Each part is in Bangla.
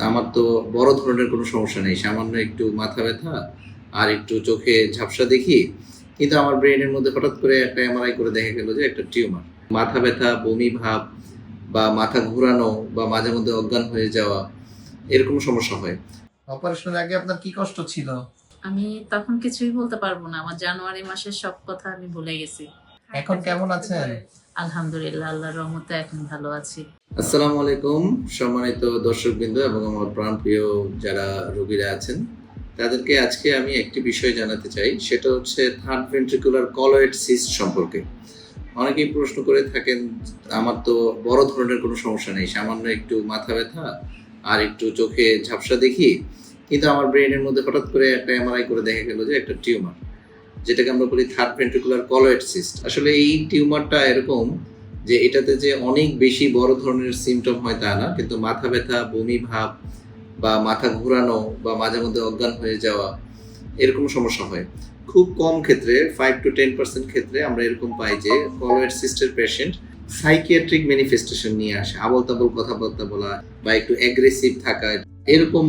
আমার তো বড় ধরনের কোনো সমস্যা নেই, সামান্য একটু মাথা ব্যথা আর একটু চোখে ঝাপসা দেখি। কিন্তু আমার ব্রেনের মধ্যে হঠাৎ করে একটা এমআরআই করে দেখা গেল যে একটা টিউমার। মাথা ব্যথা, বমি ভাব বা মাথা ঘোরানো বা মাঝে মধ্যে অজ্ঞান হয়ে যাওয়া, এরকম সমস্যা হয়। অপারেশনের আগে আপনার কি কষ্ট ছিল? আমি তখন কিছুই বলতে পারবো না। আমার জানুয়ারি মাসের সব কথা আমি ভুলে গেছি। এখন কেমন আছেন? আলহামদুলিল্লাহ, আল্লাহর রহমতে এখন ভালো আছি। আসসালামু আলাইকুম, সম্মানিত দর্শকবৃন্দ এবং আমার প্রাণপ্রিয় যারা রোগীরা আছেন, তাদেরকে আজকে আমি একটি বিষয় জানাতে চাই। সেটা হচ্ছে থার্ড ভেন্ট্রিকুলার কলয়েড সিস্ট সম্পর্কে। অনেকেই প্রশ্ন করে থাকেন, আমার তো বড় ধরনের কোনো সমস্যা নেই, সামান্য একটু মাথা ব্যথা আর একটু চোখে ঝাপসা দেখি। কিন্তু আমার ব্রেনের মধ্যে হঠাৎ করে একটা এমআরআই করে দেখা গেল যে একটা টিউমার, যেটাকে আমরা বলি থার্ড ভেন্ট্রিকুলার কলয়েড সিস্ট। আসলে এই টিউমারটা এরকম যে এটাতে যে অনেক বেশি বড় ধরনের সিমটম হয় তা না, কিন্তু মাথা ব্যথা, বমি ভাব বা মাথা ঘোরানো বা মাঝে মধ্যে অজ্ঞান হয়ে যাওয়া, এরকম সমস্যা হয়। খুব কম ক্ষেত্রে 5 to 10% ক্ষেত্রে আমরা এরকম পাই যে কলয়েড সিস্টের পেশেন্ট সাইকিয়াট্রিক ম্যানিফেস্টেশন নিয়ে আসে, আবল তাবল কথাবার্তা বলা বা একটু অ্যাগ্রেসিভ থাকা, এরকম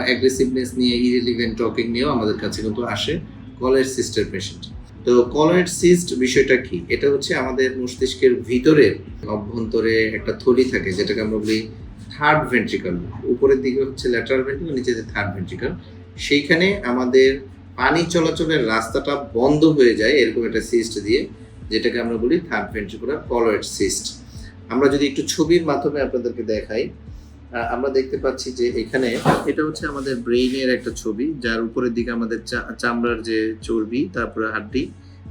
অ্যাগ্রেসিভনেস নিয়ে, ইরিলিভেন্ট টকিং নিয়েও আমাদের কাছে কিন্তু আসে কলয়েড সিস্টের পেশেন্ট। তো কলয়েড সিস্ট বিষয়টা কি? এটা হচ্ছে আমাদের মস্তিষ্কের ভিতরে অভ্যন্তরে একটা থলি থাকে, যেটাকে আমরা বলি থার্ড ভেন্ট্রিকল। উপরের দিকে হচ্ছে ল্যাটারাল ভেন্ট্রিকল, নিচে থার্ড ভেন্ট্রিকল। সেইখানে আমাদের পানি চলাচলের রাস্তাটা বন্ধ হয়ে যায় এরকম একটা সিস্ট দিয়ে, যেটাকে আমরা বলি থার্ড ভেন্ট্রিকুলার কলয়েড সিস্ট। আমরা যদি একটু ছবির মাধ্যমে আপনাদেরকে দেখাই, আমরা দেখতে পাচ্ছি যে এখানে এটা হচ্ছে আমাদের ব্রেইনের একটা ছবি, যার উপরের দিকে আমাদের চামড়ার যে চর্বি, তারপরে হাড্ডি,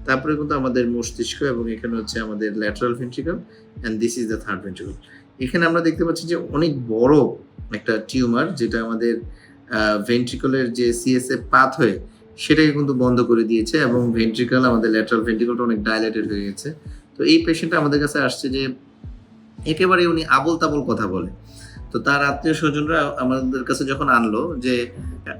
তারপরে কিন্তু আমাদের মস্তিষ্ক, এবং এখানে হচ্ছে আমাদের lateral ventricle, and this is the third ventricle. এখানে আমরা দেখতে পাচ্ছি যে অনেক বড় একটা টিউমার, যেটা আমাদের ভেন্ট্রিকলের যে সিএসএফ পাথ হয়ে সেটাকে কিন্তু বন্ধ করে দিয়েছে, এবং ভেন্ট্রিকল, আমাদের ল্যাটারাল ভেন্ট্রিকলটা অনেক ডাইলেটেড হয়ে গেছে। তো এই পেশেন্টটা আমাদের কাছে আসছে যে একেবারে উনি আবল তাবল কথা বলে। তো তার আত্মীয় স্বজনরা আমাদের কাছে যখন আনলো যে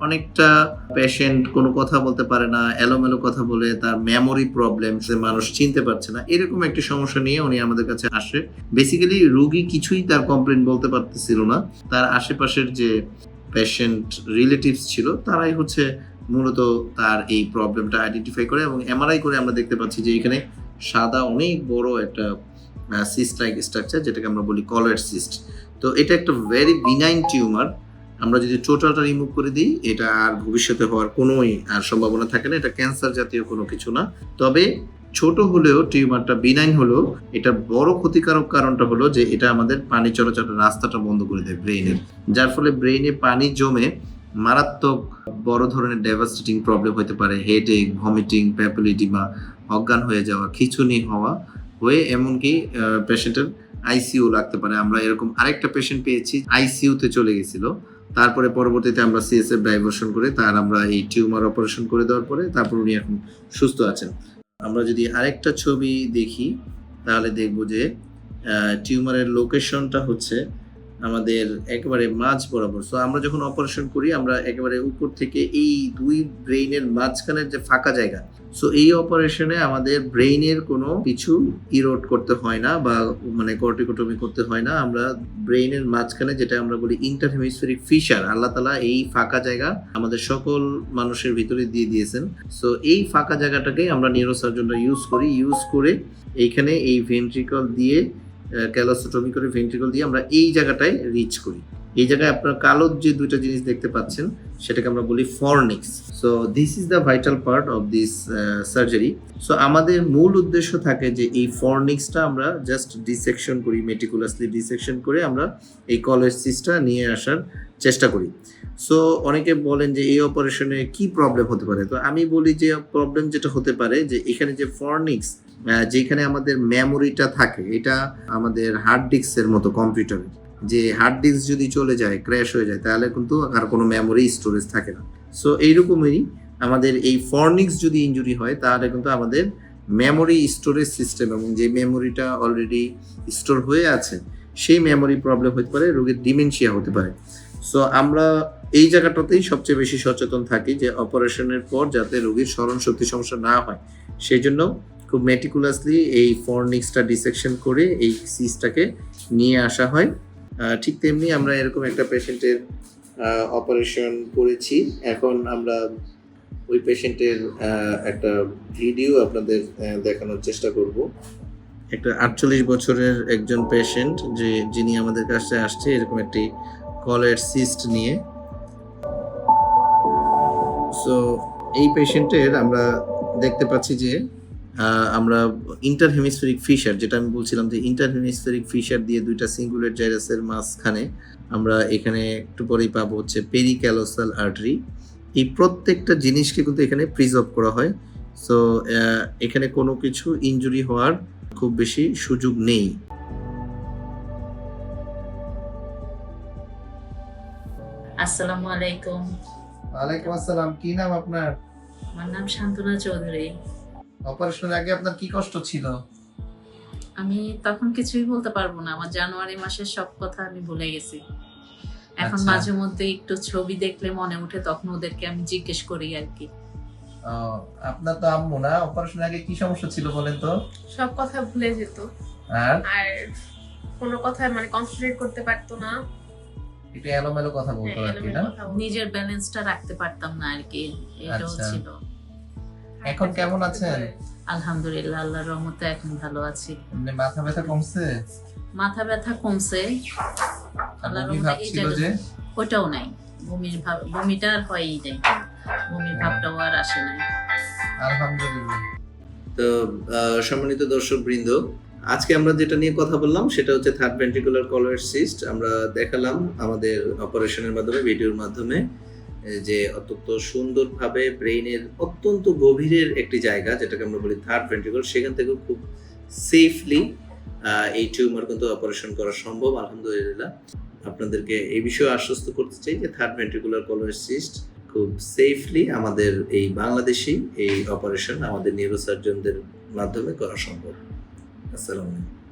অনেকটা পেশেন্ট কোনো কথা বলতে পারে না, এলোমেলো কথা বলে, তার মেমোরি প্রবলেম, সে মানুষ চিনতে পারছে না, এরকম একটি সমস্যা নিয়ে উনি আমাদের কাছে আসে। বেসিক্যালি রোগী কিছুই তার কমপ্লেন বলতে পারতেছিল না, তার আশেপাশের যে পেশেন্ট রিলেটিভস ছিল তারাই হচ্ছে মূলত তার এই প্রবলেমটা আইডেন্টিফাই করে, এবং এমআরআই করে আমরা দেখতে পাচ্ছি যে এখানে সাদা অনেক বড় একটা সিস্ট লাইক স্ট্রাকচার, যেটাকে আমরা বলি কলয়েড সিস্ট। তো এটা একটা ভেরি বিনাইন টিউমার। আমরা যদি টোটালটা রিমুভ করে দিই, এটা আর ভবিষ্যতে হওয়ার কোনোই আর সম্ভাবনা থাকে না। এটা ক্যান্সার জাতীয় কোনো কিছু না। তবে ছোট হলেও টিউমারটা বিনাইন হলেও এটা বড় ক্ষতিকারক কারণটা হলো যে এটা আমাদের পানি চলাচলের রাস্তাটা বন্ধ করে দেয় ব্রেইনের, যার ফলে ব্রেইনে পানি জমে মারাত্মক বড় ধরনের ডেভাস্টেটিং প্রবলেম হতে পারে। হেডেক, ভমিটিং, প্যাপুলিডিমা, অজ্ঞান হয়ে যাওয়া, খিঁচুনি হওয়া হয়ে এমনকি পেশেন্টের আইসিইউ লাগতে পারে। আমরা এরকম আরেকটা পেশেন্ট পেয়েছি, আইসিইউতে চলে গেছিল। তারপরে পরবর্তীতে আমরা সিএসএফ ডাইভার্সন করে তার আমরা এই টিউমার অপারেশন করে দেওয়ার পরে তারপর উনি এখন সুস্থ আছেন। আমরা যদি আরেকটা ছবি দেখি তাহলে দেখব যে টিউমারের লোকেশনটা হচ্ছে আমাদের একেবারে মাঝ বরাবর। সো আমরা যখন অপারেশন করি আমরা একেবারে উপর থেকে এই দুই ব্রেইনের মাঝখানের যে ফাঁকা জায়গা, সো এই অপারেশনে আমাদের ব্রেইনের কোনো কিছু ইরোড করতে হয় না বা মানে কর্টিকোটমি করতে হয় না। আমরা ব্রেইনের মাঝখানে, যেটা আমরা বলি ইন্টারহেমিসফেরিক ফিশার, আল্লাহ তাআলা এই ফাঁকা জায়গা আমাদের সকল মানুষের ভিতরে দিয়ে দিয়েছেন। সো এই ফাঁকা জায়গাটাকে আমরা নিউরোসার্জনরা ইউজ করে এইখানে এই ভেন্ট্রিকল দিয়ে ক্যালোসোটমি করে ভেন্ট্রিকল দিয়ে আমরা এই জায়গাটায় রিচ করি। এই জায়গায় আপনার কালো যে দুইটা জিনিস দেখতে পাচ্ছেন সেটাকে আমরা বলি fornix. So this is the vital part of this surgery. So আমাদের মূল উদ্দেশ্য থাকে যে এই ফর্নিক্সটা আমরা জাস্ট ডিসেকশন করি, মেটিকুলাসলি ডিসেকশন করে আমরা এই কলয়েড সিস্টটা নিয়ে আসার চেষ্টা করি। সো অনেকে বলেন যে এই অপারেশনে কি প্রবলেম হতে পারে। তো আমি বলি যে প্রবলেম যেটা হতে পারে যে এখানে যে ফর্নিক্স, যেখানে আমাদের মেমোরিটা থাকে, এটা আমাদের হার্ড ডিস্কের মতো কম্পিউটারে, যে হার্ড ডিস্ক যদি চলে যায়, ক্র্যাশ হয়ে যায়, তাহলে কিন্তু আর কোনো মেমোরি স্টোরেজ থাকে না। সো এইরকমই আমাদের এই ফর্নিক্স যদি ইনজুরি হয় তাহলে কিন্তু আমাদের মেমোরি স্টোরেজ সিস্টেম, এবং যে মেমোরিটা অলরেডি স্টোর হয়ে আছে সেই মেমোরি প্রবলেম হতে পারে, রোগীর ডিমেনশিয়া হতে পারে। সো আমরা এই জায়গাটাতেই সবচেয়ে বেশি সচেতন থাকি যে অপারেশনের পর যাতে রোগীর স্মরণ শক্তি সমস্যা না হয়, সেই জন্য খুব মেটিকুলাসলি এই ফর্নিক্সটা ডিসেকশন করে এই সিসটাকে নিয়ে আসা হয়। ঠিক তেমনি আমরা এরকম একটা পেশেন্টের অপারেশন করেছি। এখন আমরা ওই পেশেন্টের একটা ভিডিও আপনাদের দেখানোর চেষ্টা করব। একটা 48 বছরের একজন পেশেন্ট যিনি আমাদের কাছে আসছে এরকম একটি কলের সিস্ট নিয়ে। সো এই পেশেন্টের আমরা দেখতে পাচ্ছি যে আমরা ইন্টারহেমিসফেরিক ফিশার, যেটা আমি বলছিলাম যে ইন্টারহেমিসফেরিক ফিশার দিয়ে দুইটা সিঙ্গুলেট জাইরাসের মাঝখানে আমরা এখানে একটু পরেই পাবো হচ্ছে পেরিক্যালোসাল আর্টারি। এই প্রত্যেকটা জিনিসকে কিন্তু এখানে প্রিজার্ভ করা হয়। সো এখানে কোনো কিছু ইনজুরি হওয়ার খুব বেশি সুযোগ নেই। আসসালামু আলাইকুম। ওয়ালাইকুম আসসালাম। কি নাম আপনার? আমার নাম শান্তনা চৌধুরী। অপারেশনের আগে আপনার কি কষ্ট ছিল? আমি তখন কিছুই বলতে পারবো না, আমার জানুয়ারি মাসের সব কথা আমি ভুলে গেছি। এখন আচ্ছা। মাঝে মধ্যে একটু ছবি দেখলে মনে উঠে, তখন ওদেরকে আমি জিজ্ঞেস করি আর কি। আপনার তো আম্মু না, অপারেশনের আগে কি সমস্যা ছিল বলেন তো? সব কথা ভুলে যেত আর আর কোনো কথা মানে কনসেন্ট্রেট করতে পারতো না। একটু এলোমেলো কথা বলতো আর কি, না? কথা বলতো। নিজের ব্যালেন্সটা রাখতে পারতাম না আর কি, এটাও আচ্ছা। ছিল। এখন কেমন আছেন? আলহামদুলিল্লাহ, আল্লাহর রহমতে এখন ভালো আছি। এমনি মাথা ব্যথা কমছে? মাথা ব্যথা কমছে আর আল্লাহর বমি রহমতে। ভাব ছিল যে? ওটাও নাই, বমিটা আর হয়ই নাই, বমির ভাবটাও আর আসে নাই। আলহামদুলিল্লাহ। তো সম্মানিত দর্শকবৃন্দ, আজকে আমরা যেটা নিয়ে কথা বললাম সেটা হচ্ছে থার্ড ভেন্ট্রিকুলার কলয়েড সিস্ট। আমরা দেখালাম আমাদের অপারেশনের মাধ্যমে, ভিডিওর মাধ্যমে, যে অত্যন্ত সুন্দরভাবে ব্রেইনের অত্যন্ত গভীরের একটি জায়গা যেটাকে আমরা বলি থার্ড ভেন্ট্রিকল, সেখান থেকে খুব সেফলি এই টিউমার কিন্তু অপারেশন করা সম্ভব আলহামদুলিল্লাহ। আপনাদেরকে এই বিষয়ে আশ্বস্ত করতে চাই যে থার্ড ভেন্ট্রিকুলার কলয়েড সিস্ট খুব সেফলি আমাদের এই বাংলাদেশি এই অপারেশন আমাদের নিউরোসার্জনদের মাধ্যমে করা সম্ভব। আসসালামু আলাইকুম।